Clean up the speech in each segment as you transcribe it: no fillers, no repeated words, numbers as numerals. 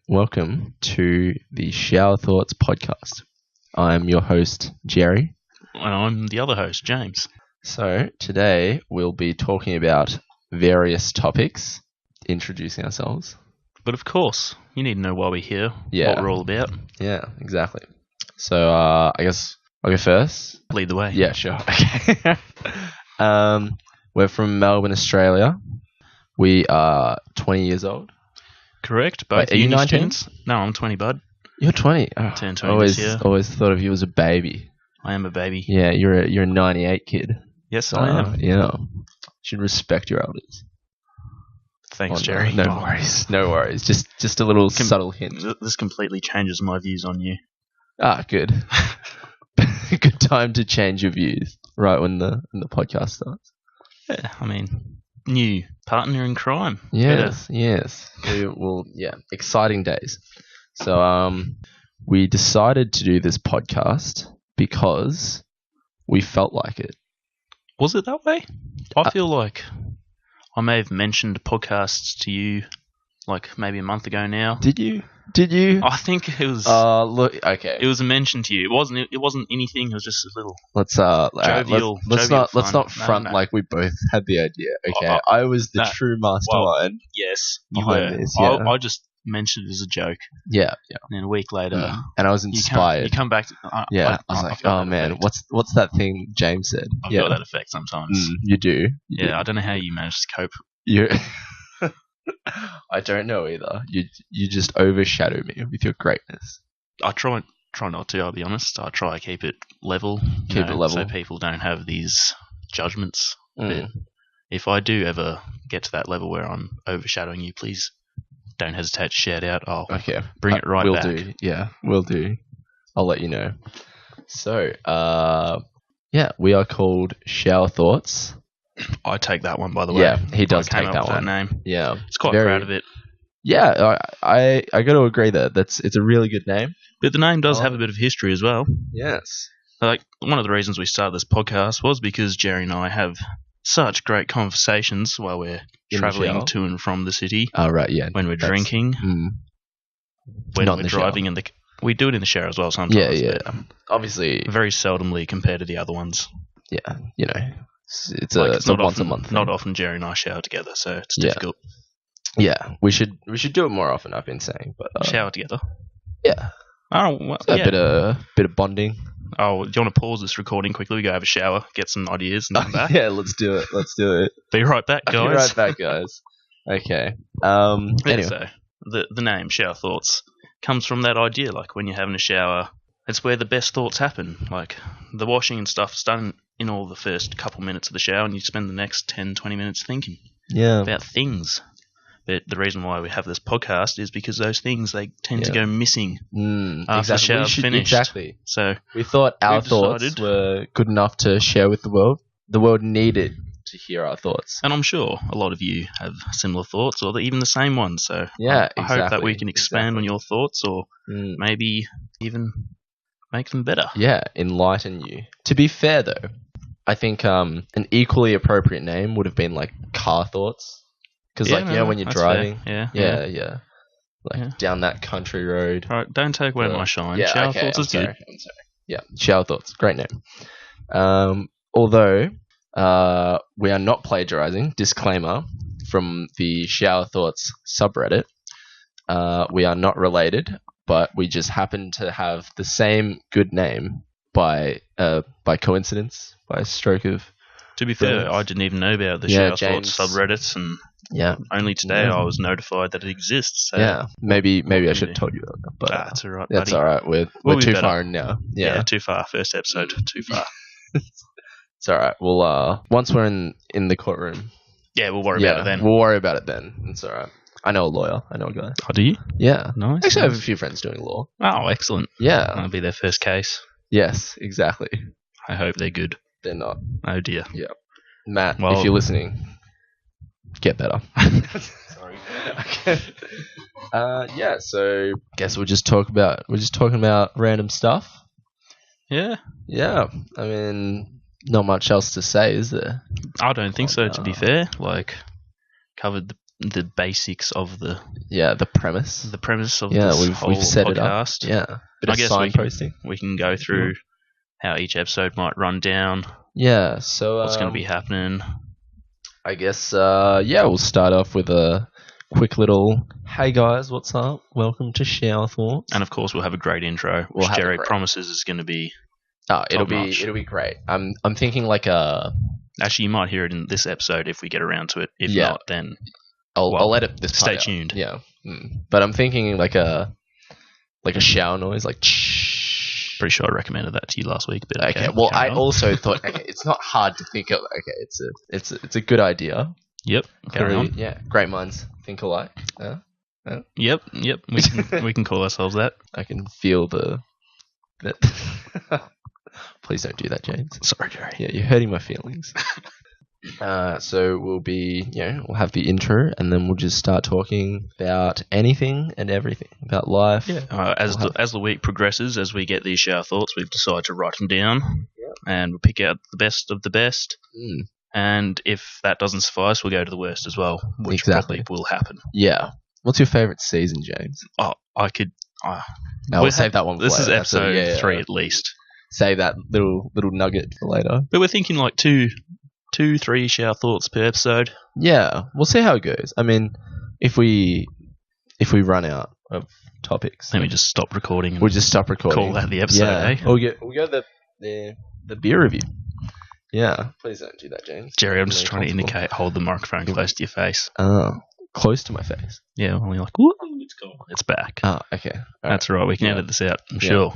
welcome to the Shower Thoughts podcast. I'm your host, Jerry. And I'm the other host, James. So, today we'll be talking about various topics, introducing ourselves. But of course, you need to know why we're here, what we're all about. Yeah, exactly. So, I guess I'll go first. Lead the way. Yeah, sure. Okay. We're from Melbourne, Australia. We are 20 years old. Correct. Both Wait, are you 19? Students. No, I'm 20, bud. You're 20. Oh, Turned 20 this year. Always thought of you as a baby. I am a baby. Yeah, you're a 98 kid. Yes, I am. Yeah. Should respect your elders. Thanks, Jerry. No worries. No worries. Just a little subtle hint. This completely changes my views on you. Ah, good. Good time to change your views right when the podcast starts. Yeah, I mean, new partner in crime. Yes. Exciting days. So, we decided to do this podcast because we felt like it. Was it that way? I feel like I may have mentioned podcasts to you like maybe a month ago now. Did you? I think it was. Look, okay. It was a mention to you. It wasn't anything. It was just a little. Let's not front like we both had the idea. Okay, I was the true mastermind. Yes, you behind were. this, yeah. I just mentioned it as a joke. Yeah. And then a week later, and I was inspired. You come back. I was like, oh man, what's that thing James said? I've got that effect sometimes. You do. I don't know how you manage to cope. I don't know either. You just overshadow me with your greatness. I try not to. I'll be honest. I try to keep it level. So people don't have these judgments. But if I do ever get to that level where I'm overshadowing you, please don't hesitate to shout out. I'll bring it right back. Will do. Yeah, will do. I'll let you know. So, we are called Shower Thoughts. I take that one, by the way. Yeah, he does take that one. That name. Yeah, it's quite proud of it. Yeah, I got to agree that it's a really good name. But the name does have a bit of history as well. Yes. Like, one of the reasons we started this podcast was because Jerry and I have such great conversations while we're travelling to and from the city. Oh, right, yeah. When we're drinking. When we're driving we do it in the shower as well sometimes. Yeah. Obviously. Very seldomly compared to the other ones. Yeah, it's not once a month thing. Not often Jerry and I shower together, so it's difficult. Yeah, we should do it more often, I've been saying. But shower together. Yeah. Oh, well, a bit of bonding. Oh, do you want to pause this recording quickly? We go have a shower, get some ideas, and come back. Yeah, let's do it. Be right back, guys. Okay. Anyway, so the name Shower Thoughts comes from that idea. Like when you're having a shower, it's where the best thoughts happen. Like the washing and stuff's done in all the first couple minutes of the shower, and you spend the next 10, 20 minutes thinking about things. But the reason why we have this podcast is because those things, they tend to go missing after the shower's finished. Exactly. So we thought our thoughts were good enough to share with the world. The world needed to hear our thoughts. And I'm sure a lot of you have similar thoughts or even the same ones. So I hope that we can expand on your thoughts or maybe even make them better. Yeah, enlighten you. To be fair, though, I think an equally appropriate name would have been like Car Thoughts. Because, when you're driving, down that country road. All right, don't take away my shine. Yeah, Shower Thoughts is good. I'm sorry. Yeah, Shower Thoughts, great name. Although we are not plagiarizing, disclaimer from the Shower Thoughts subreddit. We are not related, but we just happen to have the same good name by coincidence, by a stroke of. To be fair, I didn't even know about the Shower Thoughts subreddits, and only today I was notified that it exists. So maybe I should have told you that, but that's all right. That's all right. We're too far in now. Yeah, too far. First episode, too far. It's all right. We'll once we're in the courtroom. Yeah, we'll worry about it then. We'll worry about it then. It's all right. I know a lawyer. I know a guy. Oh, do you? Yeah. Nice. Actually, I have a few friends doing law. Oh, excellent. Yeah. That'll be their first case. Yes, exactly. I hope they're good. They're not. Oh, dear. Yeah. Matt, if you're listening, get better. Sorry. Okay. So guess we're just talking about random stuff. Yeah. Yeah. I mean, not much else to say, is there? I don't think so, to be fair. Like, covered the basics of the premise. The premise of Yeah, this whole we've set podcast. it up. Yeah. Bit I of guess signposting. we can go through how each episode might run down. Yeah, so what's going to be happening. I guess we'll start off with a quick little hey guys, what's up? Welcome to Shower Thoughts. And of course we'll have a great intro, which Jerry promises is going to be it'll be great. I'm thinking like a actually you might hear it in this episode if we get around to it. If not, then I'll edit this. Stay tuned. Yeah. But I'm thinking like a shower noise, like pretty sure I recommended that to you last week. But okay. Well, I also thought it's not hard to think of. Okay, it's a good idea. Yep. Carry on. Yeah. Great minds think alike. Yep. We can call ourselves that. I can feel that. Please don't do that, James. Sorry, Jerry. Yeah, you're hurting my feelings. So we'll have the intro, and then we'll just start talking about anything and everything about life. Yeah. As the week progresses, as we get these shower thoughts, we've decided to write them down, and we'll pick out the best of the best. And if that doesn't suffice, we'll go to the worst as well, which probably will happen. Yeah. What's your favourite season, James? Oh, I could. We'll save that one for later. This is episode 3 at least. Save that little nugget for later. But we're thinking like 2-3 shower thoughts per episode. Yeah, we'll see how it goes. I mean, if we run out of topics, let me just stop recording. We'll just stop recording. Call that the episode. Yeah. We'll go the beer review. Yeah, please don't do that, James. Jerry, I'm just trying to indicate. Hold the microphone close to your face. Oh, close to my face. Yeah, when you're like, whoa, it's gone. It's back. Oh, okay. That's right. We can edit this out. I'm sure.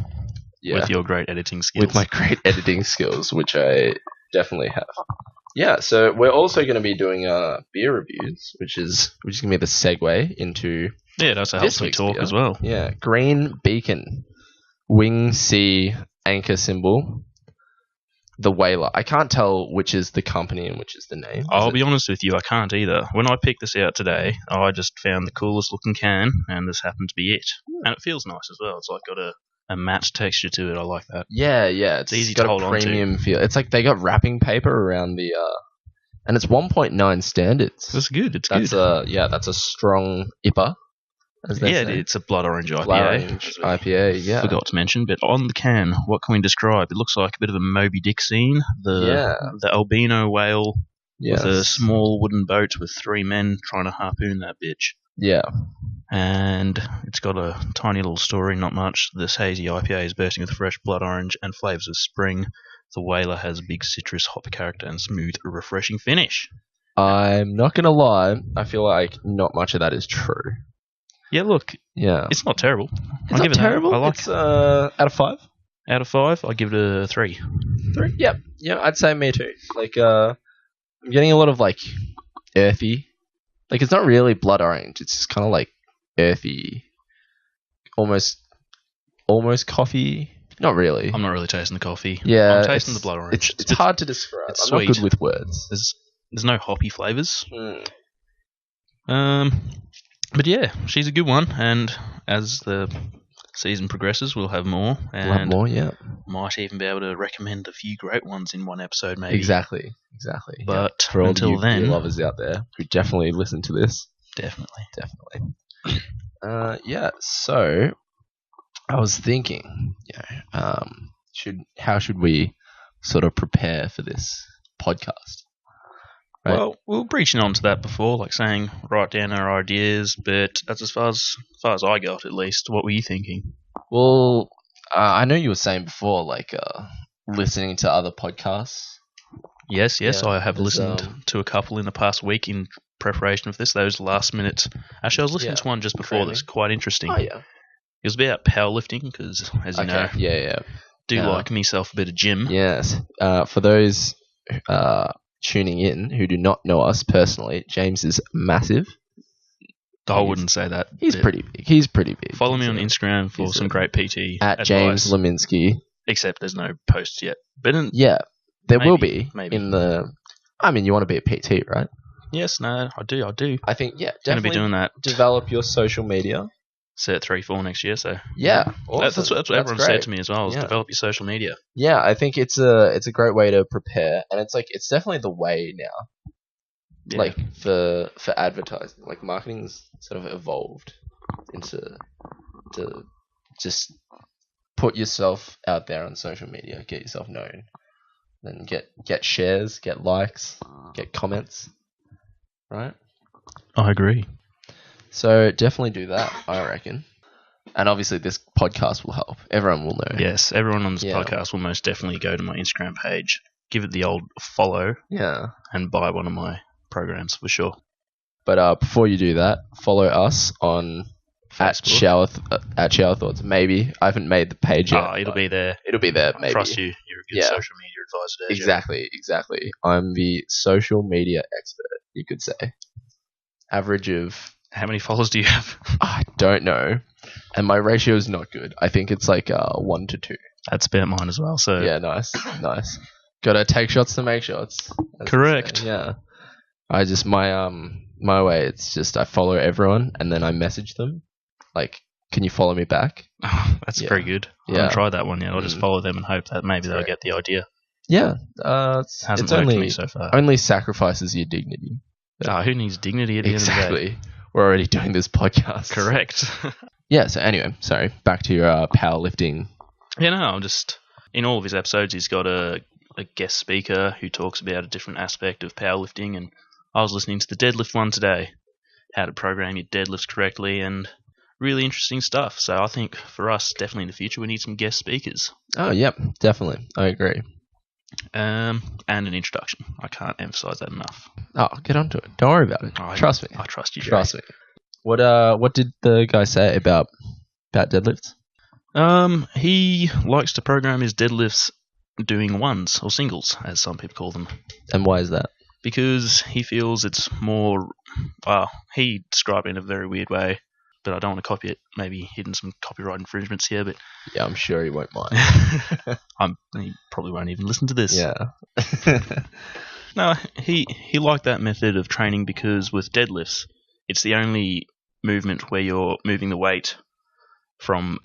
Yeah. With your great editing skills. With my great editing skills, which I definitely have. Yeah, so we're also going to be doing beer reviews, which is going to be the segue into it also helps me talk beer as well. Yeah, Green Beacon, Wing C anchor symbol, the Whaler. I can't tell which is the company and which is the name. I'll be honest with you, I can't either. When I picked this out today, I just found the coolest looking can, and this happened to be it. And it feels nice as well. It's like got a matte texture to it. I like that. Yeah. It's easy got to hold a premium feel. It's like they got wrapping paper around the and it's 1.9 standards. That's good. That's a strong IPA. It's a blood orange IPA. Blood orange IPA. Yeah. Forgot to mention, but on the can, what can we describe? It looks like a bit of a Moby Dick scene. The albino whale with a small wooden boat with 3 men trying to harpoon that bitch. Yeah. And it's got a tiny little story, not much. This hazy IPA is bursting with fresh blood orange and flavours of spring. The Whaler has a big citrus hop character and smooth, refreshing finish. I'm not going to lie. I feel like not much of that is true. Yeah, look. Yeah. It's not terrible. It's not terrible. I like it. Out of 5? Out of 5, I give it a 3. 3? Yep. Yeah, I'd say me too. Like, I'm getting a lot of, like, earthy. Like, it's not really blood orange. It's just kind of, like, earthy. Almost coffee. Not really. I'm not really tasting the coffee. Yeah. I'm tasting the blood orange. It's hard to describe. It's I'm sweet. not good with words. There's no hoppy flavours. But yeah, she's a good one, and as the season progresses, we'll have more. And might even be able to recommend a few great ones in one episode, maybe. Exactly. But for all until you then, beer lovers out there who definitely listen to this, definitely. So I was thinking, how should we sort of prepare for this podcast? Right? Well, we were breaching onto that before, like saying write down our ideas, but that's as far as I got, at least. What were you thinking? Well, I know you were saying before, like listening to other podcasts. Yes, I have listened to a couple in the past week in preparation of this. Those last minute. Actually, I was listening to one just before this. Quite interesting. Oh yeah. It was about powerlifting because, as you know, do like myself a bit of gym. Yes. For those tuning in who do not know us personally, James is massive. I wouldn't say that. He's pretty big. Follow me on Instagram for some great PT at advice. James Leminski. Except there's no posts yet. But there will be maybe. in the. I mean, you want to be a PT, right? Yes, no, I do. I think definitely going to be doing that. Develop your social media. Set 3-4 next year, so awesome. That's what everyone said to me as well. Is develop your social media. Yeah, I think it's a great way to prepare, and it's definitely the way now. Yeah. Like for advertising, like marketing's sort of evolved into to just put yourself out there on social media, get yourself known, then get shares, get likes, get comments, right? I agree. So definitely do that, I reckon. And obviously this podcast will help. Everyone will know. Yes, everyone on this podcast will most definitely go to my Instagram page, give it the old follow, and buy one of my programs for sure. But before you do that, follow us on at Shower Thoughts. Maybe I haven't made the page yet. It'll be there. It'll be there. Maybe. Trust you. You're a good social media advisor. Exactly. I'm the social media expert, you could say. Average of... How many followers do you have? I don't know. And my ratio is not good. I think it's like 1 to 2. That's about mine as well. So yeah, nice. Gotta take shots to make shots. Correct. Yeah. I just my way. It's just I follow everyone and then I message them, like, can you follow me back? Oh, that's very good. I haven't tried that one yet. I'll just follow them and hope that maybe they'll get the idea. Yeah. Hasn't worked for me so far. Only sacrifices your dignity. Who needs dignity at the end of the day? Exactly. We're already doing this podcast. Correct. Yeah, so anyway, sorry. Back to your powerlifting. Yeah, no, I'm just... In all of his episodes, he's got a guest speaker who talks about a different aspect of powerlifting, and I was listening to the deadlift one today. How to program your deadlifts correctly, and really interesting stuff. So I think for us, definitely in the future, we need some guest speakers. Oh, yep, definitely. I agree. And an introduction. I can't emphasize that enough. Oh, get onto it. Don't worry about it. Trust me. I trust you, Jerry. Trust me. What did the guy say about deadlifts? He likes to program his deadlifts doing ones or singles, as some people call them. And why is that? Because he feels it's more... he described it in a very weird way, but I don't want to copy it. Maybe hidden some copyright infringements here, but... Yeah, I'm sure he won't mind. He probably won't even listen to this. Yeah. No, he liked that method of training because with deadlifts, it's the only movement where you're moving the weight from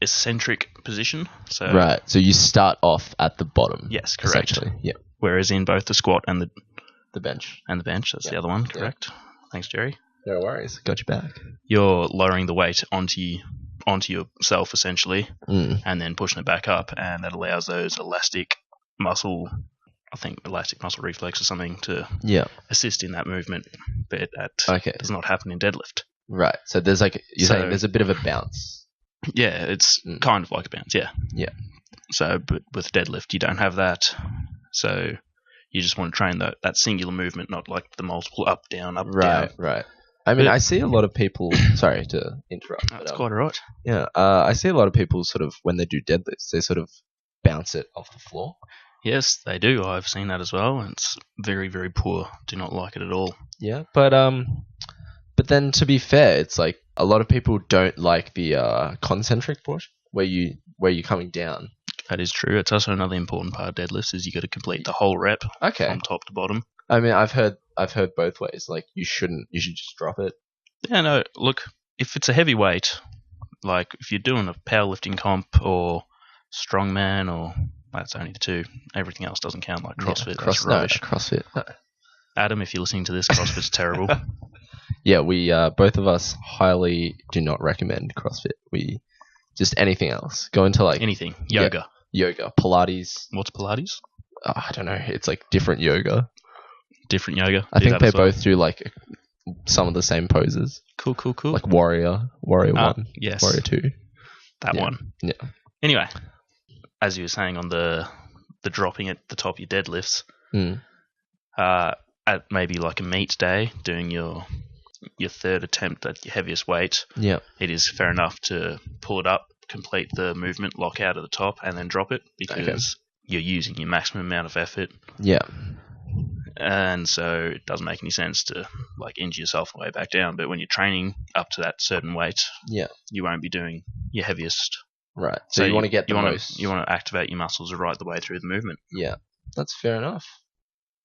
eccentric position. So right. So you start off at the bottom. Yes, correct. Yeah. Whereas in both the squat and the bench. That's the other one, correct. Thanks, Jerry. No worries. Got you back. You're lowering the weight onto yourself essentially, and then pushing it back up, and that allows those elastic muscle reflex or something to assist in that movement, but that does not happen in deadlift. Right. So there's saying there's a bit of a bounce. Yeah, it's kind of like a bounce, yeah. Yeah. So, but with deadlift, you don't have that. So you just want to train that singular movement, not like the multiple up, down, down. Right. I mean, I see a lot of people... Sorry to interrupt. That's quite all right. Yeah. I see a lot of people sort of, when they do deadlifts, they sort of bounce it off the floor. Yes, they do. I've seen that as well, and it's very, very poor. Do not like it at all. Yeah, but then to be fair, it's like a lot of people don't like the concentric portion where you're coming down. That is true. It's also another important part of deadlifts is you got to complete the whole rep from top to bottom. I mean, I've heard both ways. Like you should just drop it. Yeah, no. Look, if it's a heavy weight, like if you're doing a powerlifting comp or strongman or that's only the two. Everything else doesn't count, like CrossFit. That's rubbish. CrossFit. No. Adam, if you're listening to this, CrossFit's terrible. Yeah, we both of us highly do not recommend CrossFit. We just anything else. Go into like anything. Yoga. Yeah, yoga. Pilates. What's Pilates? I don't know. It's like different yoga. Different yoga. I think they both do like some of the same poses. Cool. Like Warrior 1. Yes. Warrior 2. That one. Yeah. Anyway, as you were saying on the dropping at the top of your deadlifts, at maybe like a meet day, doing your third attempt at your heaviest weight, it is fair enough to pull it up, complete the movement, lock out at the top, and then drop it because you're using your maximum amount of effort. Yeah. And so it doesn't make any sense to like injure yourself on the way back down. But when you're training up to that certain weight, you won't be doing your heaviest. Right. So you want to get you want to activate your muscles right the way through the movement. Yeah. That's fair enough.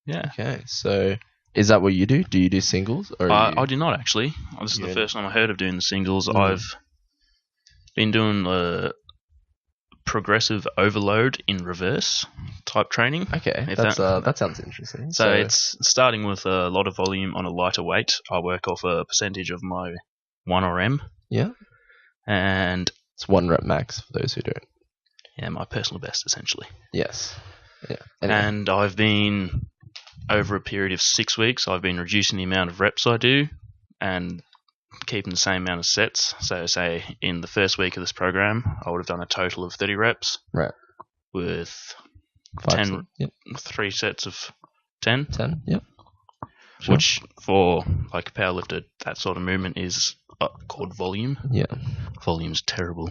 Yeah. Okay. So is that what you do? Do you do singles? Or I do not actually. This is the first time I heard of doing the singles. I've been doing progressive overload in reverse type training. Okay, that sounds interesting. So it's starting with a lot of volume on a lighter weight. I work off a percentage of my 1RM. Yeah. And it's 1 rep max for those who don't. Yeah, my personal best, essentially. Yes. Yeah. Anyway. And I've been, over a period of 6 weeks, I've been reducing the amount of reps I do and keeping the same amount of sets. So, say, in the first week of this program, I would have done a total of 30 reps. Right. With 3 sets of 10. 10, yep. Sure. Which, for like a powerlifter, that sort of movement is called volume. Yeah. Volume's terrible.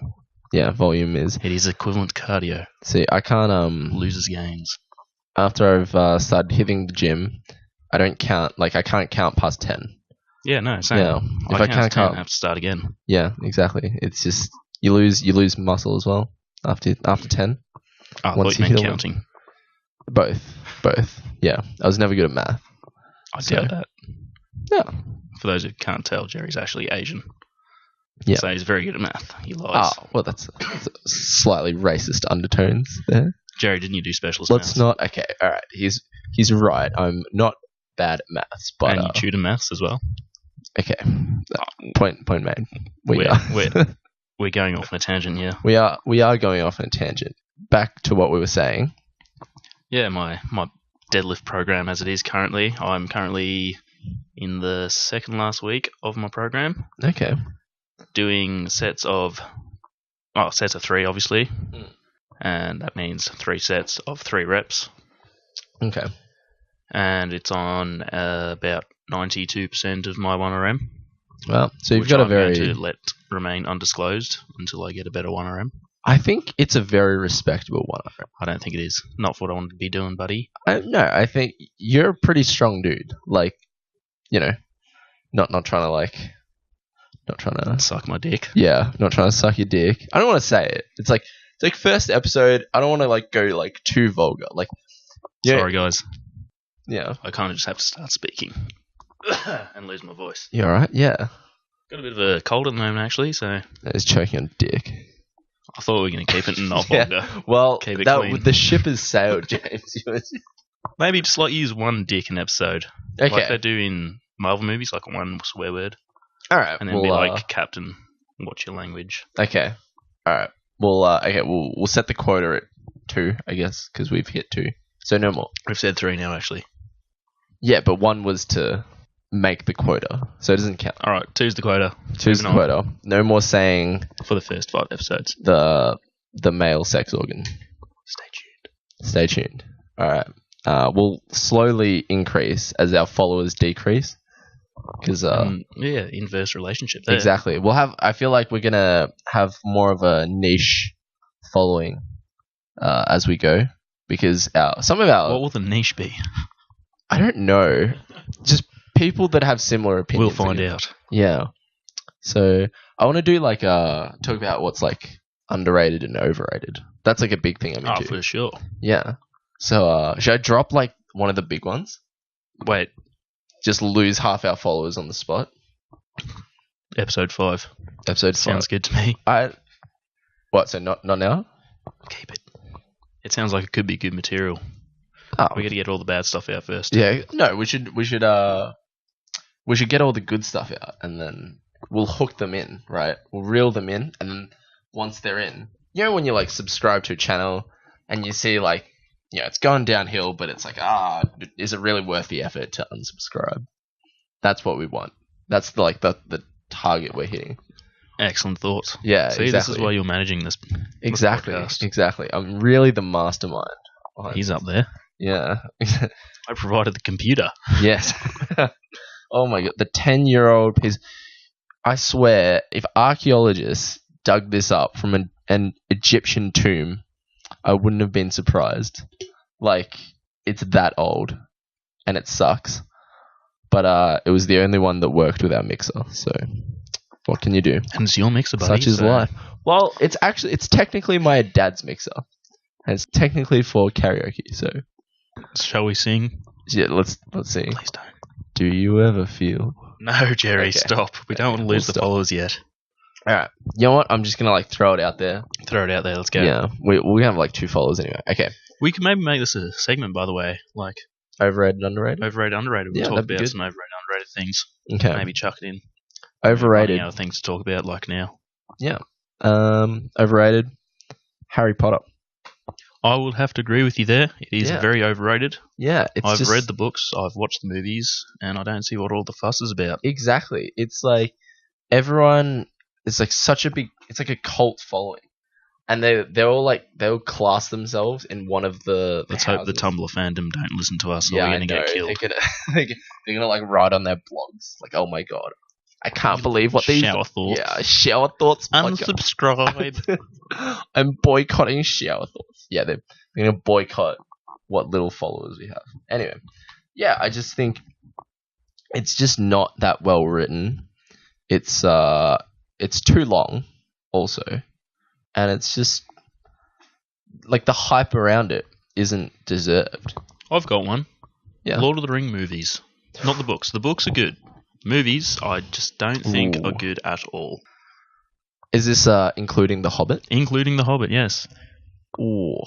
Yeah, volume is. It is equivalent to cardio. See, I can't losers gains. After I've started hitting the gym, I don't count. Like I can't count past 10. Yeah, no, same. Yeah, if I can't count, I have to start again. Yeah, exactly. It's just you lose muscle as well after 10. Oh, once you meant counting. Both. Yeah, I was never good at math. I doubt that. Yeah. For those who can't tell, Jerry's actually Asian. Yeah. So he's very good at math. He lies. Oh, well, that's slightly racist undertones there. Jerry, didn't you do specialist maths? Okay, all right. He's right. I'm not bad at maths, but and you tutor maths as well. Okay. Point made. We're going off on a tangent here. We are going off on a tangent. Back to what we were saying. Yeah, my deadlift program as it is currently. I'm currently in the second last week of my program. Okay. Doing sets of 3, obviously. And that means 3 sets of 3 reps. Okay. And it's on about 92% of my 1RM. Well, so you've got a very... going to let remain undisclosed until I get a better 1RM. I think it's a very respectable 1RM. I don't think it is. Not for what I want to be doing, buddy. No, I think you're a pretty strong dude. Like, you know, not trying to suck my dick. Yeah, not trying to suck your dick. I don't want to say it. It's like first episode. I don't want to go too vulgar. Like, yeah. Sorry guys. Yeah, I kind of just have to start speaking and lose my voice. You alright? Yeah. Got a bit of a cold at the moment actually, so. That is choking on dick. I thought we were going to keep it not vulgar. Well, keep it clean. The ship has sailed, James. Maybe just use one dick an episode. Okay. Like they do in Marvel movies, like one swear word. Alright. And then be like, Captain, watch your language. Okay. Alright. We'll set the quota at 2, I guess, because we've hit 2. So no more. We've said 3 now, actually. Yeah, but 1 was to make the quota, so it doesn't count. Alright, 2's the quota. 2's the quota. No more saying... For the first 5 episodes. The male sex organ. Stay tuned. Alright. We'll slowly increase as our followers decrease. Because inverse relationship there. Exactly. I feel like we're gonna have more of a niche following as we go, because some of our... What will the niche be? I don't know. Just people that have similar opinions. We'll find out. Yeah. So I want to do talk about what's underrated and overrated. That's a big thing I'm into. Oh, for sure. Yeah. So should I drop one of the big ones? Wait. Just lose half our followers on the spot? Episode 5. Episode 5. Sounds good to me. What, so not now? Keep it. It sounds like it could be good material. Oh. We got to get all the bad stuff out first. Yeah, no, we should get all the good stuff out, and then we'll hook them in, right? We'll reel them in, and then once they're in, when you subscribe to a channel and you see it's going downhill, but it's is it really worth the effort to unsubscribe? That's what we want. That's the target we're hitting. Excellent thoughts. Yeah, See, exactly. This is why you're managing this. Exactly. I'm really the mastermind. He's up there. Yeah. I provided the computer. Yes. Oh my god, the 10-year-old piece. I swear, if archaeologists dug this up from an Egyptian tomb, I wouldn't have been surprised. It's that old, and it sucks. But it was the only one that worked with our mixer, so what can you do? And it's your mixer, buddy. Such is life. Well, it's technically my dad's mixer, and it's technically for karaoke, so... Shall we sing? Yeah, let's see. Please don't. Do you ever feel... No, Jerry, stop. We don't want to lose the followers yet. All right. You know what? I'm just gonna throw it out there. Throw it out there. Let's go. Yeah, we have 2 followers anyway. Okay. We can maybe make this a segment, by the way, like Overrated, underrated. overrated, underrated. We'll Yeah, talk that'd be about good. some overrated, underrated things. Okay. Maybe chuck it in. Overrated. Running out of things to talk about, like now. Yeah. Overrated. Harry Potter. I would have to agree with you there. It is Yeah. very overrated. Yeah, I've read the books, I've watched the movies, and I don't see what all the fuss is about. Exactly. It's like everyone. It's like such a big. It's like a cult following, and they all class themselves in one of the. Let's hope the houses. Tumblr fandom don't listen to us, or Yeah, we're I going to know. get killed. They're gonna write on their blogs like, "Oh my god, I can't believe what these Shower thoughts. Yeah, shower thoughts. Unsubscribe. I'm boycotting shower thoughts. Yeah, they're gonna boycott what little followers we have. Anyway, yeah, I just think it's just not that well written. It's too long, also, and it's just like the hype around it isn't deserved. I've got one. Yeah. Lord of the Ring movies. Not the books. The books are good. Movies, I just don't think Ooh. are good at all. Is this including The Hobbit? Including The Hobbit, yes. Ooh.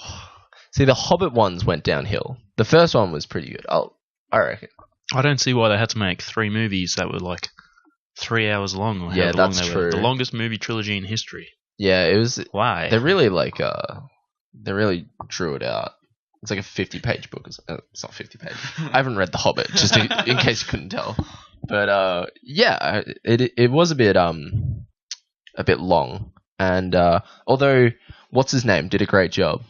See, the Hobbit ones went downhill. The first one was pretty good. I reckon. I don't see why they had to make 3 movies that were like 3 hours long. Or Yeah, however long that's they true. were. The longest movie trilogy in history. Yeah, it was. Why? They really they really drew it out. It's like a 50-page book. It's not 50 pages. I haven't read The Hobbit, just in case you couldn't tell. But yeah, it was a bit long. And although what's his name did a great job.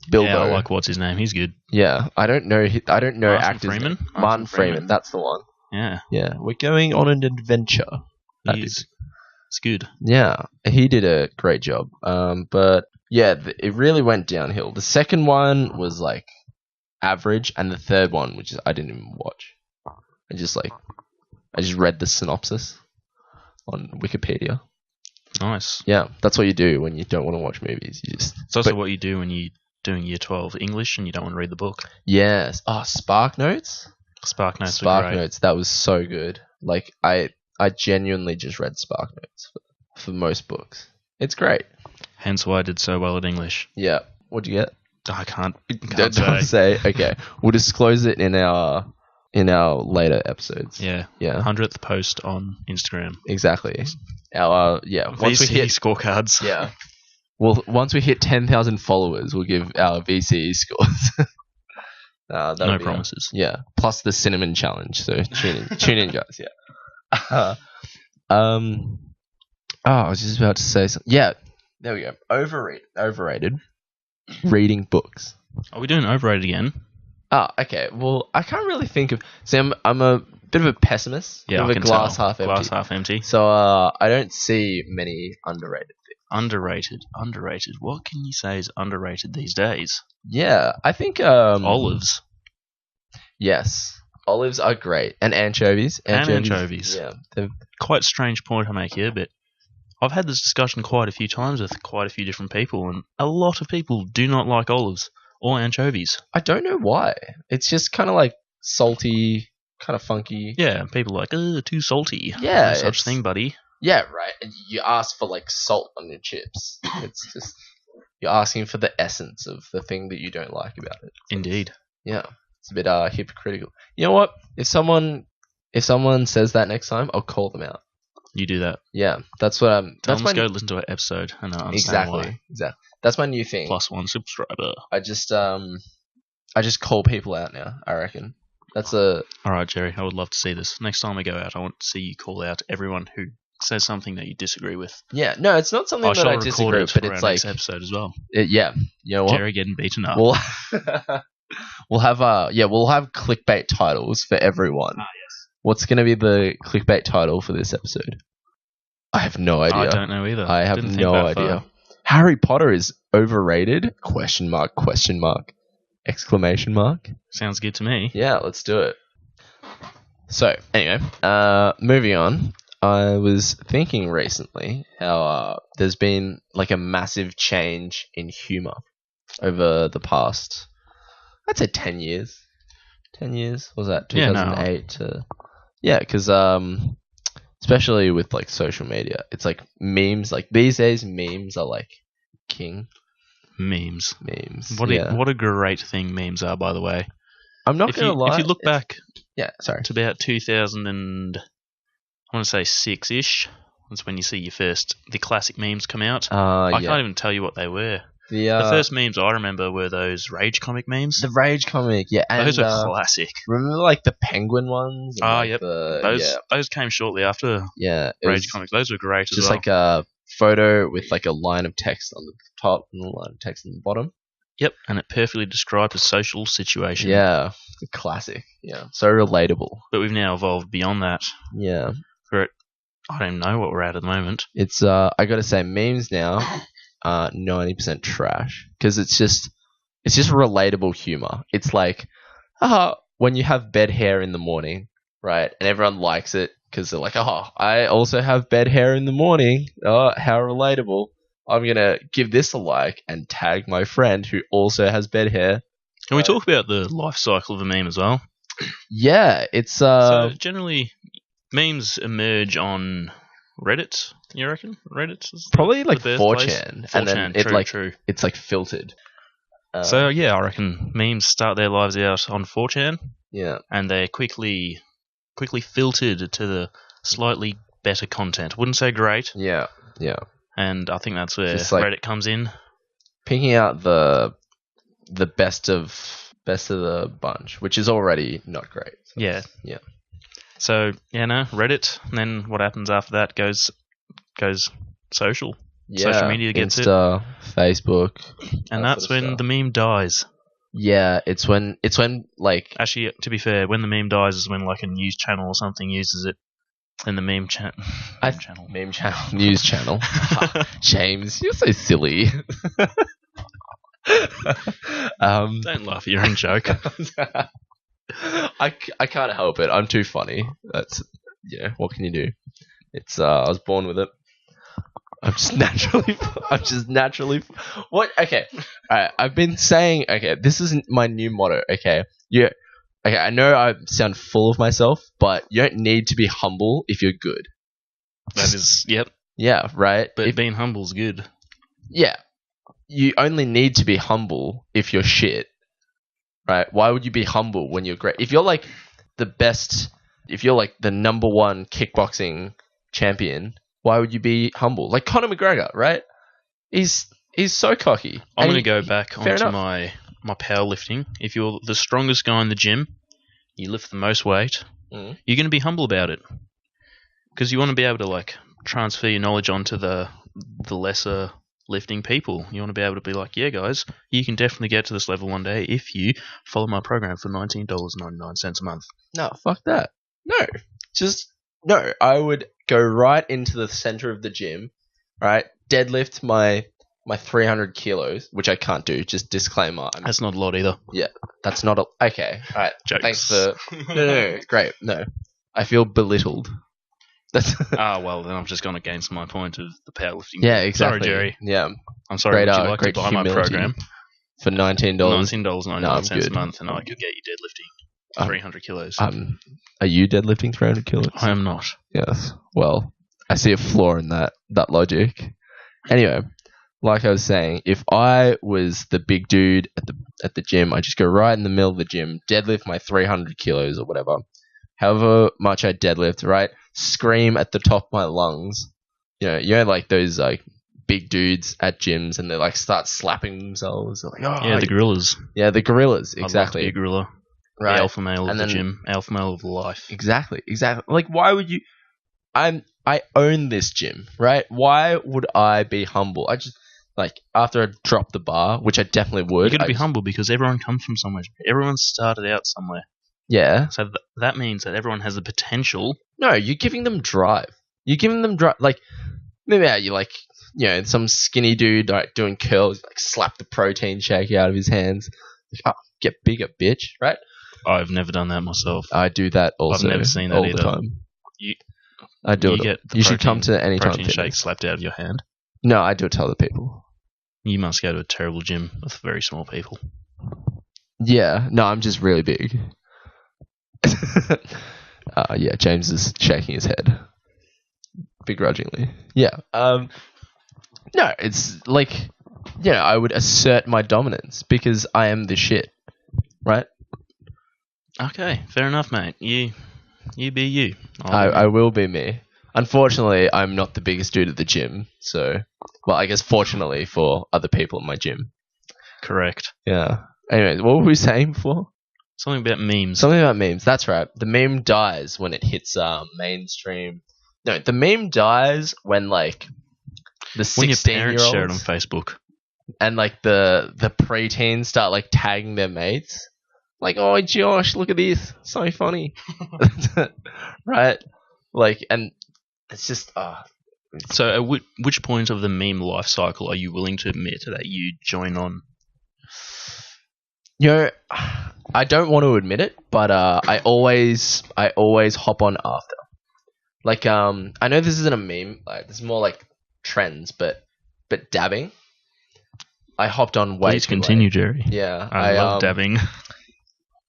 Bilbo. Yeah, I like what's his name. He's good. Yeah, I don't know actors. Freeman? Martin Freeman. That's the one. Yeah. Yeah, we're going on an adventure. It's good. Yeah, he did a great job. But yeah, it really went downhill. The second one was like average, and the third one, which is I didn't even watch. I just read the synopsis on Wikipedia. Nice. Yeah, that's what you do when you don't want to watch movies. It's also what you do when you're doing Year 12 English and you don't want to read the book. Yes. Spark Notes. Spark Notes. Spark Notes. That was so good. Like I genuinely just read Spark Notes for most books. It's great. Hence why I did so well at English. Yeah. What'd you get? I can't Don't say. Okay. We'll disclose it in our later episodes. Yeah. Yeah. 100th post on Instagram. Exactly. Our once we hit scorecards. Yeah. Well, once we hit 10,000 followers, we'll give our VCE scores. No promises. Yeah. Plus the cinnamon challenge. So tune in, guys. Yeah. I was just about to say something. Yeah. There we go. Overrated. Reading books. Are we doing overrated again? Okay. Well, I can't really think of. See, I'm a bit of a pessimist. Yeah, I can glass tell. half empty. Glass half empty. So I don't see many underrated things. Underrated. What can you say is underrated these days? Yeah, I think olives. Yes, olives are great, and anchovies. Anchovies. Yeah, they're quite strange point I make here, but I've had this discussion quite a few times with quite a few different people, and a lot of people do not like olives or anchovies. I don't know why. It's just kind of like salty, kind of funky. Yeah, people are like, too salty. Yeah, no such thing, buddy. Yeah, right. And you ask for like salt on your chips. It's just you're asking for the essence of the thing that you don't like about it. Indeed. Yeah, it's a bit hypocritical. You know what? If someone says that next time, I'll call them out. You do that. Yeah, that's what I'm. Tell them to go listen to an episode and understand why. Exactly. That's my new thing. +1 subscriber. I just call people out now. I reckon that's a. All right, Jerry. I would love to see this. Next time we go out, I want to see you call out everyone who says something that you disagree with. Yeah, no, it's not something that I disagree with, but it's like next episode as well. Yeah, you know what? Jerry getting beaten up. We'll have clickbait titles for everyone. Yes. What's going to be the clickbait title for this episode? I have no idea. I don't know either. I have no idea. Harry Potter is overrated? ? Exclamation mark. Sounds good to me. Yeah, let's do it. So, anyway, moving on. I was thinking recently how there's been like a massive change in humor over the past, I'd say 10 years. 10 years? Was that 2008 to... Yeah, because especially with like social media. It's like memes. Like these days, memes are like king. Memes. What a great thing memes are, by the way. I'm not gonna lie. If you look back, to about 2000 and I want to say 6-ish. That's when you see the classic memes come out. I can't even tell you what they were. The first memes I remember were those Rage comic memes. The Rage comic, yeah. And, those are classic. Remember like the Penguin ones? Yep. Those came shortly after Rage comic. Those were great as well. Just like a photo with like a line of text on the top and a line of text on the bottom. Yep, and it perfectly described a social situation. Yeah, the classic. Yeah, so relatable. But we've now evolved beyond that. Yeah. I don't even know what we're at the moment. It's I gotta say, memes now are 90% trash because it's just relatable humor. It's like, when you have bed hair in the morning, right? And everyone likes it because they're like, I also have bed hair in the morning. Oh, how relatable. I'm going to give this a like and tag my friend who also has bed hair. Can we talk about the life cycle of a meme as well? Yeah, it's... So generally, memes emerge on Reddit, you reckon? Reddit is probably like the 4chan. And then true. It's like filtered. So yeah, I reckon memes start their lives out on 4chan. Yeah. And they're quickly filtered to the slightly better content. Wouldn't say great. Yeah. And I think that's where Reddit comes in, picking out the best of the bunch, which is already not great. So yeah. So Reddit, and then what happens after that goes social. Yeah, social media gets Insta, Facebook, and that's when the meme dies. Yeah, it's when like actually, to be fair, when the meme dies is when like a news channel or something uses it. In the meme channel. News channel. James, you're so silly. Don't laugh at your own joke. I can't help it. I'm too funny. That's what can you do? It's I was born with it. I'm just naturally. What? Okay. All right. I've been saying. Okay. This is my new motto. Okay. Yeah. Okay, I know I sound full of myself, but you don't need to be humble if you're good. That is, yep. Yeah, right? But being humble's good. Yeah. You only need to be humble if you're shit, right? Why would you be humble when you're great? If you're like the best, if you're like the number one kickboxing champion, why would you be humble? Like Conor McGregor, right? He's so cocky. I'm going to go back onto my powerlifting. If you're the strongest guy in the gym, you lift the most weight, you're going to be humble about it. Because you want to be able to like transfer your knowledge onto the lesser lifting people. You want to be able to be like, yeah, guys, you can definitely get to this level one day if you follow my program for $19.99 a month. No, fuck that. No. I would go right into the center of the gym, right? Deadlift my 300 kilos, which I can't do. Just disclaimer. That's not a lot either. Yeah, that's not a... Okay, all right. Jokes. Thanks for... No, great. No, I feel belittled. That's... well, then I've just gone against my point of the powerlifting. Yeah, exactly. Sorry, Jerry. Yeah. I'm sorry, would you like to buy my program? For $19? $19.99 a month, and I could get you deadlifting 300 kilos. Are you deadlifting 300 kilos? I am not. Yes. Well, I see a flaw in that logic. Anyway... Like I was saying, if I was the big dude at the gym, I'd just go right in the middle of the gym, deadlift my 300 kilos or whatever, however much I deadlift, right? Scream at the top of my lungs. Like those like big dudes at gyms, and they like start slapping themselves. They're like, the gorillas. Yeah, the gorillas. Exactly. I'd love to be a gorilla. Right. The alpha male of the gym, alpha male of life. Exactly. Like, why would you? I own this gym, right? Why would I be humble? I just. Like, after I drop the bar, which I definitely would. You got to be humble because everyone comes from somewhere. Everyone started out somewhere. Yeah. So that means that everyone has the potential. No, you're giving them drive. Like, maybe you like, some skinny dude like doing curls, like slap the protein shake out of his hands. Like, get bigger, bitch, right? I've never done that myself. I do that also. I've never seen that all either. The time. I do it. You should come to any time. Protein shake slapped out of your hand. No, I do it to other people. You must go to a terrible gym with very small people. Yeah, no, I'm just really big. Yeah, James is shaking his head. begrudgingly. Yeah. No, it's like, I would assert my dominance because I am the shit, right? Okay, fair enough, mate. You be you. I will be me. Unfortunately, I'm not the biggest dude at the gym, so, well, I guess fortunately for other people in my gym. Correct. Yeah. Anyways, what were we saying before? Something about memes. Something about memes. That's right. The meme dies when it hits mainstream. No, the meme dies when like the 16-year-olds share it on Facebook, and like the preteens start like tagging their mates. Like, oh Josh, look at this, so funny, right? Like, and it's just So, at which point of the meme life cycle are you willing to admit that you join on? I don't want to admit it, but I always hop on after. Like, I know this isn't a meme. Like, this is more like trends, but dabbing. I hopped on way Please too continue, late. Jerry. Yeah, I love dabbing.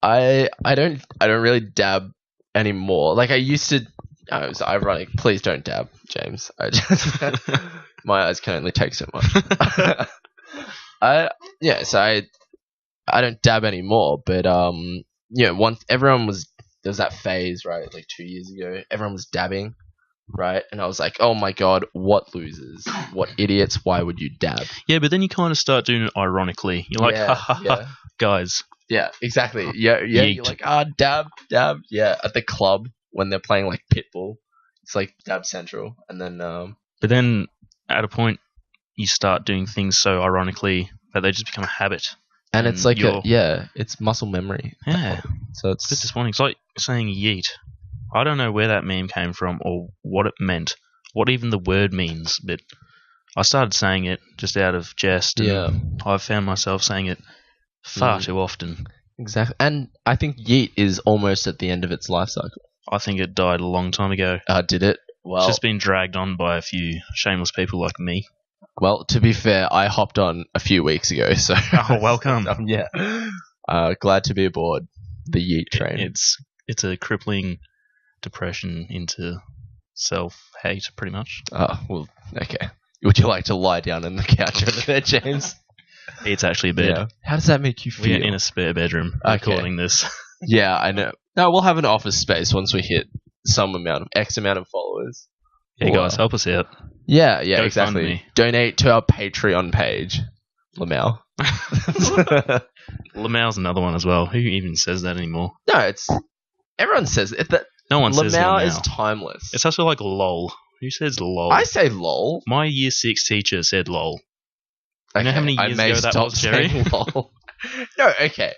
I don't really dab anymore. Like I used to. It was ironic. Please don't dab, James. My eyes can only take so much. So I don't dab anymore. But once there was that phase, right? Like 2 years ago, everyone was dabbing, right? And I was like, oh my god, what losers, what idiots? Why would you dab? Yeah, but then you kind of start doing it ironically. You're like, ha, guys. Yeah, exactly. Yeah. You're like, dab. Yeah, at the club when they're playing like Pitbull, it's like dab central, and then. But then at a point, you start doing things so ironically that they just become a habit. And it's like it's muscle memory. Yeah. So it's a bit disappointing. It's like saying yeet. I don't know where that meme came from or what it meant, what even the word means, but I started saying it just out of jest. And I've found myself saying it far too often. Exactly. And I think yeet is almost at the end of its life cycle. I think it died a long time ago. Did it? Well, it's just been dragged on by a few shameless people like me. Well, to be fair, I hopped on a few weeks ago, so... Oh, welcome. Yeah. Glad to be aboard the yeet train. It's a crippling depression into self-hate, pretty much. Oh, well, okay. Would you like to lie down on the couch over there, James? It's actually a bed. Yeah. How does that make you feel? We're in a spare bedroom recording this. Yeah, I know. No, we'll have an office space once we hit X amount of followers. Hey guys, help us out. Yeah, exactly. Donate to our Patreon page, Lamau. Lamau's another one as well. Who even says that anymore? No, everyone says it. No one says Lamau. Lamau is timeless. It's also like lol. Who says lol? I say lol. My year 6 teacher said lol. Okay, you know how many years ago that was, Jerry? Lol. No, okay.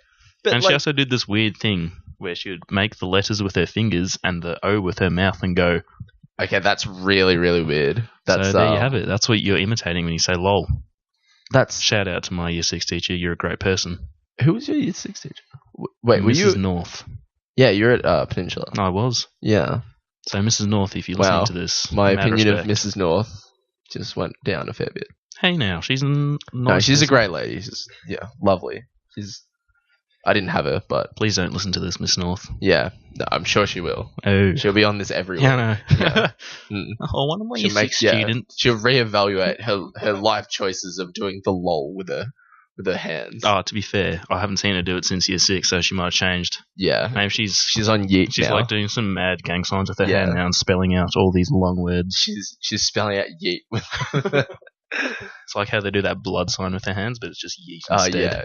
But she also did this weird thing where she would make the letters with her fingers and the O with her mouth and go... Okay, that's really, really weird. So there you have it. That's what you're imitating when you say lol. That's... Shout out to my year 6 teacher. You're a great person. Who was your year 6 teacher? Wait, were you... Mrs. North. Yeah, you're at Peninsula. I was. Yeah. So Mrs. North, if you listen to this... My opinion of Mrs. North just went down a fair bit. Hey now, she's nice. No, she's a great lady. She's lovely. I didn't have her, but... Please don't listen to this, Miss North. Yeah, no, I'm sure she will. Oh. She'll be on this every week. Yeah, I know. Yeah. Oh, one of my year 6 students. She'll reevaluate her life choices of doing the lol with her hands. Oh, to be fair, I haven't seen her do it since year 6, so she might have changed. Yeah. Maybe she's on yeet She's now. like doing some mad gang signs with her hand now and spelling out all these long words. She's spelling out yeet with... It's like how they do that blood sign with their hands, but it's just yeet instead.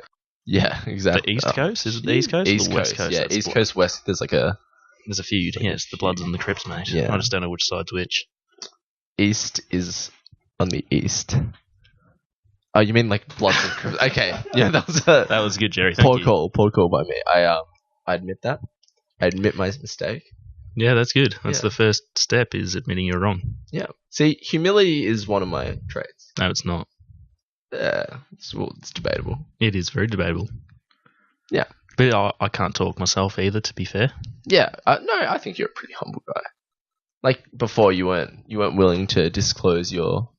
Yeah, exactly. The East Coast? Is it the East Coast East or the West Coast? Coast? Yeah, East Coast, West. There's a feud. Yes, the Bloods and the Crips, mate. Yeah. I just don't know which side's which. East is on the east. Oh, you mean like Bloods and Crips? Okay, yeah, that was good, Jerry. Thank you. Poor call by me. I admit that. I admit my mistake. Yeah, that's good. That's the first step, is admitting you're wrong. Yeah. See, humility is one of my traits. No, it's not. It's debatable. It is very debatable. Yeah. But I can't talk myself either, to be fair. Yeah. No, I think you're a pretty humble guy. Like, before you weren't willing to disclose your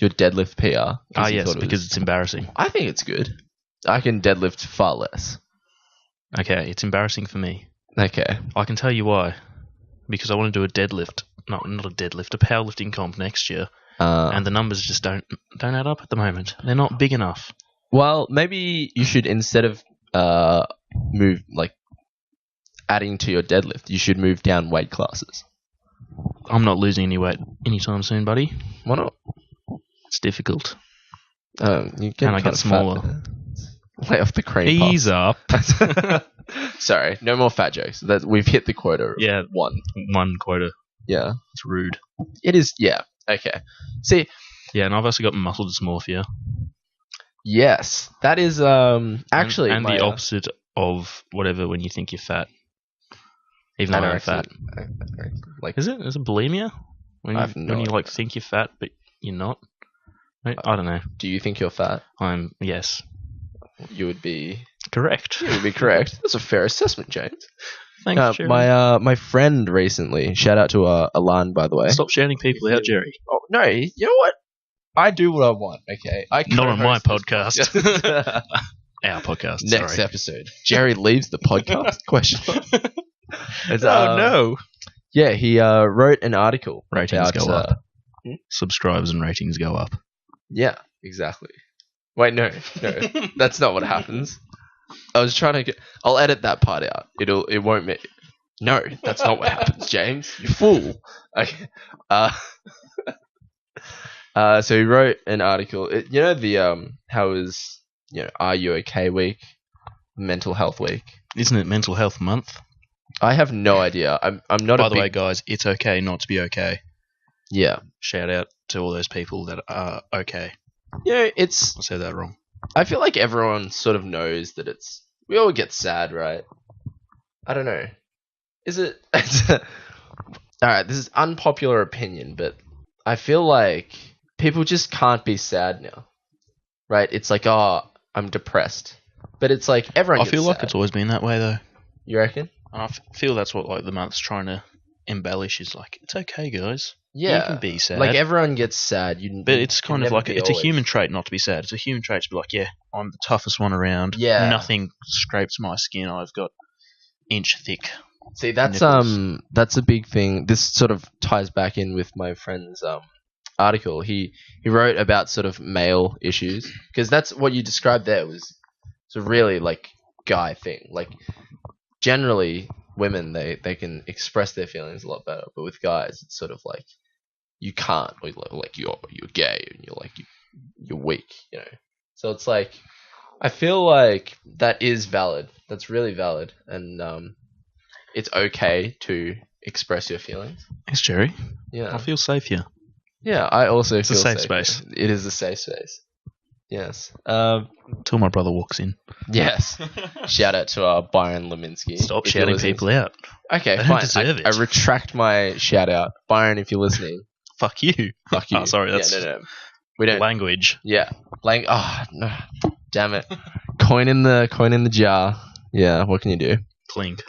deadlift PR. Yes, because it's embarrassing. I think it's good. I can deadlift far less. Okay, it's embarrassing for me. Okay. I can tell you why. Because I want to do a deadlift not a deadlift, a powerlifting comp next year, and the numbers just don't add up at the moment. They're not big enough. Well, maybe you should, instead of adding to your deadlift, you should move down weight classes. I'm not losing any weight anytime soon, buddy. Why not? It's difficult. You get and I get smaller. Lay off the cream Ease puff. up. Sorry, no more fat jokes. We've hit the quota. Yeah, one quota. Yeah, it's rude. It is. Yeah. Okay. See. Yeah, and I've also got muscle dysmorphia. Yes, that is actually and the opposite of whatever when you think you're fat. Even though I'm fat. Is it bulimia? When you think you're fat but you're not? I don't know. Do you think you're fat? Yes. You would be correct. You would be correct. That's a fair assessment, James. Thanks, Jerry. My friend recently, shout out to Alan, by the way. Stop shouting people out, Jerry. Oh no, you know what? I do what I want. Okay, not on my podcast. Our podcast. Next episode, Jerry leaves the podcast. Question. No. Yeah, he wrote an article. Ratings go up. Subscribers and ratings go up. Yeah, exactly. Wait, no, that's not what happens. I was trying to I'll edit that part out. It won't make. No, that's not what happens, James. You fool. Okay. So he wrote an article. How is Are You Okay Week, Mental Health Week? Isn't it Mental Health Month? I have no idea. I'm not. By the way, guys, it's okay not to be okay. Yeah. Shout out to all those people that are okay. Yeah, I said that wrong. I feel like everyone sort of knows that we all get sad, right? I don't know. Is it? Alright, this is unpopular opinion, but I feel like people just can't be sad now. Right? It's like, oh, I'm depressed. But it's like everyone gets sad. I feel like it's always been that way, though. You reckon? And I feel that's what the month's trying to embellish is like, it's okay, guys. Yeah. You can be sad. Like everyone gets sad. But it's kind of like, it's a human trait not to be sad. It's a human trait to be like, yeah, I'm the toughest one around. Yeah. Nothing scrapes my skin. I've got inch thick. See, that's a big thing. This sort of ties back in with my friend's article. He wrote about sort of male issues, because that's what you described there was a really like guy thing. Like generally women they can express their feelings a lot better, but with guys it's sort of like you can't, like you're gay and you're weak, So it's like I feel like that is valid. That's really valid, and it's okay to express your feelings. Thanks, Jerry. Yeah, I feel safe here. Yeah, I also feel safe space. It is a safe space. Yes. Till my brother walks in. Yes. Shout out to Byron Leminski. Stop shouting people out. Okay, they fine. Deserve it. I retract my shout out. Byron, if you're listening. Fuck you. Fuck you. Oh, sorry. That's no. We don't. Language. Yeah. Oh, no. Damn it. Coin in the jar. Yeah, what can you do? Clink.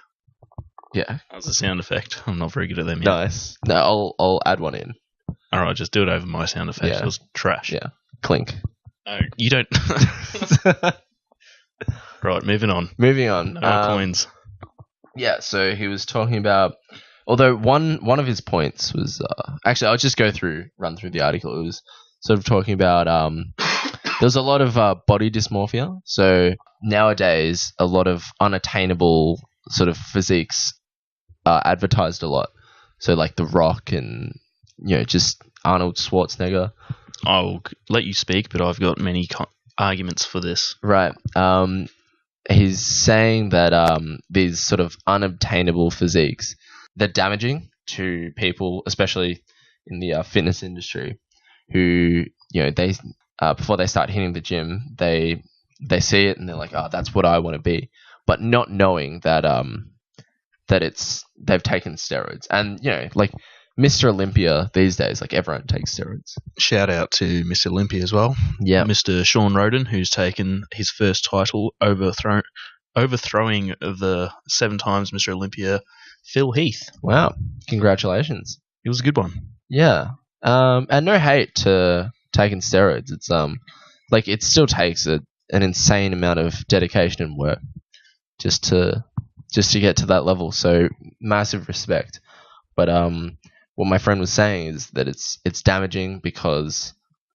Yeah. That's a sound effect. I'm not very good at them yet. Nice. No, I'll add one in. Alright, just do it over my sound effect. Yeah. It was trash. Yeah. Clink. No, you don't. Right, moving on. No coins. Yeah, so he was talking about, although one of his points was, actually I'll just run through the article. It was sort of talking about, there's a lot of body dysmorphia. So nowadays, a lot of unattainable sort of physiques are advertised a lot. So like The Rock and, just Arnold Schwarzenegger. I'll let you speak, but I've got many arguments for this. Right. He's saying that these sort of unobtainable physiques, they're damaging to people, especially in the fitness industry, who, they before they start hitting the gym, they see it and they're like, oh, that's what I want to be, but not knowing that they've taken steroids. And like Mr. Olympia these days, like everyone takes steroids. Shout out to Mr. Olympia as well. Yeah. Mr. Sean Roden, who's taken his first title, overthrowing the 7 times Mr. Olympia, Phil Heath. Wow. Congratulations. It was a good one. Yeah. And no hate to taking steroids. It's like it still takes an insane amount of dedication and work just to get to that level. So massive respect. But what my friend was saying is that it's damaging because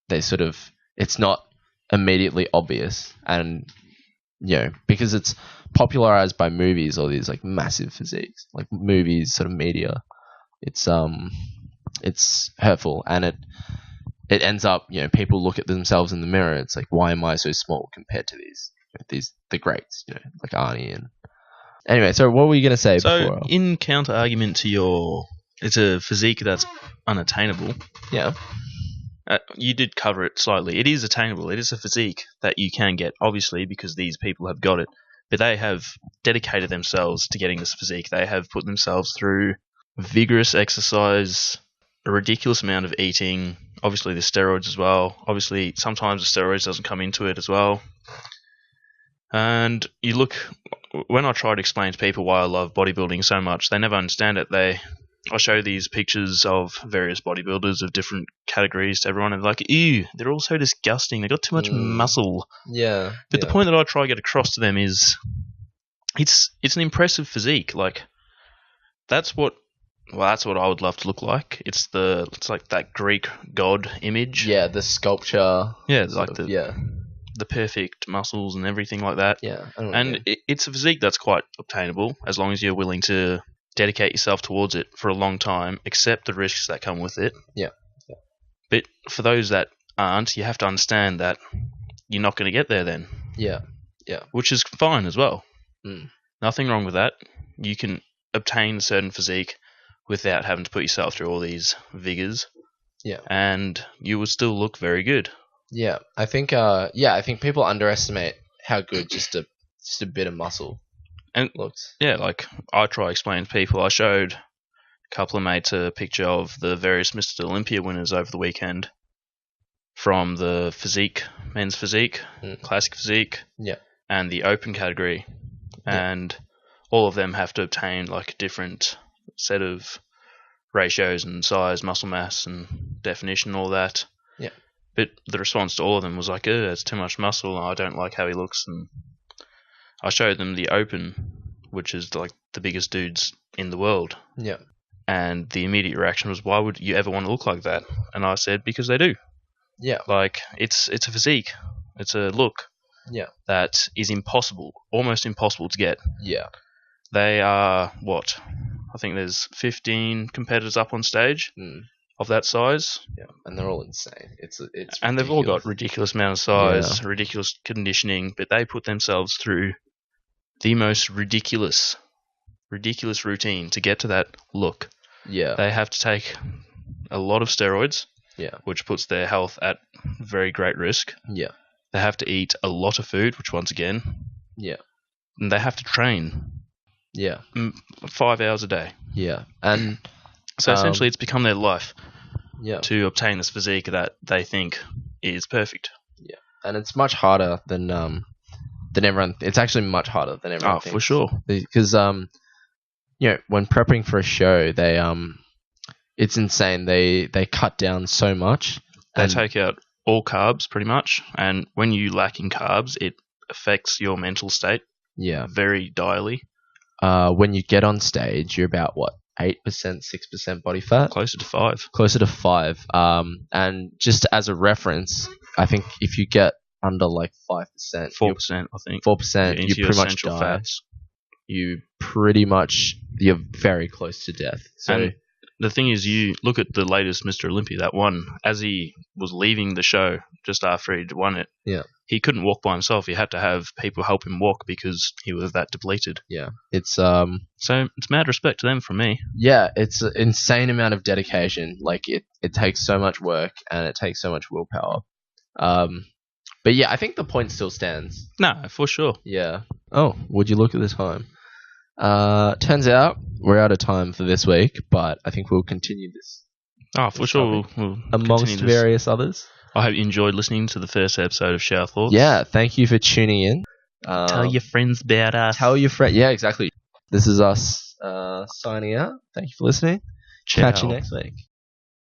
it's not immediately obvious, and because it's popularized by movies or these like massive physiques, like movies, sort of media. It's hurtful, and it ends up, people look at themselves in the mirror. It's like, why am I so small compared to the greats, like Arnie and. Anyway, so what were you going to say So, before? in counter argument to it's a physique that's unattainable. Yeah. You did cover it slightly. It is attainable. It is a physique that you can get, obviously, because these people have got it. But they have dedicated themselves to getting this physique. They have put themselves through vigorous exercise, a ridiculous amount of eating, obviously the steroids as well. Obviously, sometimes the steroids doesn't come into it as well. And you look, when I try to explain to people why I love bodybuilding so much, they never understand it. I show these pictures of various bodybuilders of different categories to everyone, and they're like, ew, they're all so disgusting. They got too much muscle. Yeah. But the point that I try to get across to them is, it's an impressive physique. Like, that's what I would love to look like. It's like that Greek god image. Yeah, the sculpture. Yeah, like the perfect muscles and everything like that. Yeah. And it's a physique that's quite obtainable as long as you're willing to dedicate yourself towards it for a long time, accept the risks that come with it. Yeah. But for those that aren't, you have to understand that you're not going to get there then. Yeah. Which is fine as well. Mm. Nothing wrong with that. You can obtain a certain physique without having to put yourself through all these vigors. Yeah. And you will still look very good. Yeah. I think people underestimate how good just a bit of muscle looks. Yeah, like I try to explain to people. I showed a couple of mates a picture of the various Mr. Olympia winners over the weekend from the physique, men's physique, classic physique, and the open category. And all of them have to obtain like a different set of ratios and size, muscle mass and definition, all that. Yeah. But the response to all of them was like, it's too much muscle, I don't like how he looks. And I showed them the open, which is like the biggest dudes in the world. Yeah. And the immediate reaction was, why would you ever want to look like that? And I said, because they do. Yeah. Like, it's a physique. It's a look. Yeah. That is almost impossible to get. Yeah. They are, I think there's 15 competitors up on stage of that size. Yeah. And they're all insane. It's and they've all got ridiculous amount of size, ridiculous conditioning, but they put themselves through the most ridiculous routine to get to that look. Yeah. They have to take a lot of steroids, which puts their health at very great risk. Yeah. They have to eat a lot of food, which once again, and they have to train. 5 hours a day. Yeah. And so essentially it's become their life to obtain this physique that they think is perfect. Yeah. And it's much harder than everyone. It's actually much harder than everyone thinks. For sure. Because when prepping for a show, they it's insane. They cut down so much. They take out all carbs pretty much, and when you lack in carbs, it affects your mental state. Yeah. Very direly. When you get on stage, you're about 8%, 6% body fat? Closer to 5. Closer to 5. And just as a reference, I think if you get under like 5%, 4%, I think. 4%, you pretty much die. Fats. You're very close to death. So and the thing is, you look at the latest Mr. Olympia, that one, as he was leaving the show just after he'd won it, he couldn't walk by himself. He had to have people help him walk because he was that depleted. Yeah. It's so it's mad respect to them from me. Yeah, it's an insane amount of dedication. Like it takes so much work and it takes so much willpower. But yeah, I think the point still stands. No, for sure. Yeah. Oh, would you look at the time? Turns out we're out of time for this week, but I think we'll continue this. For sure. We'll amongst various others. I hope you enjoyed listening to the first episode of Shower Thoughts. Yeah, thank you for tuning in. Tell your friends about us. Tell your friends. Yeah, exactly. This is us signing out. Thank you for listening. Ciao. Catch you next week.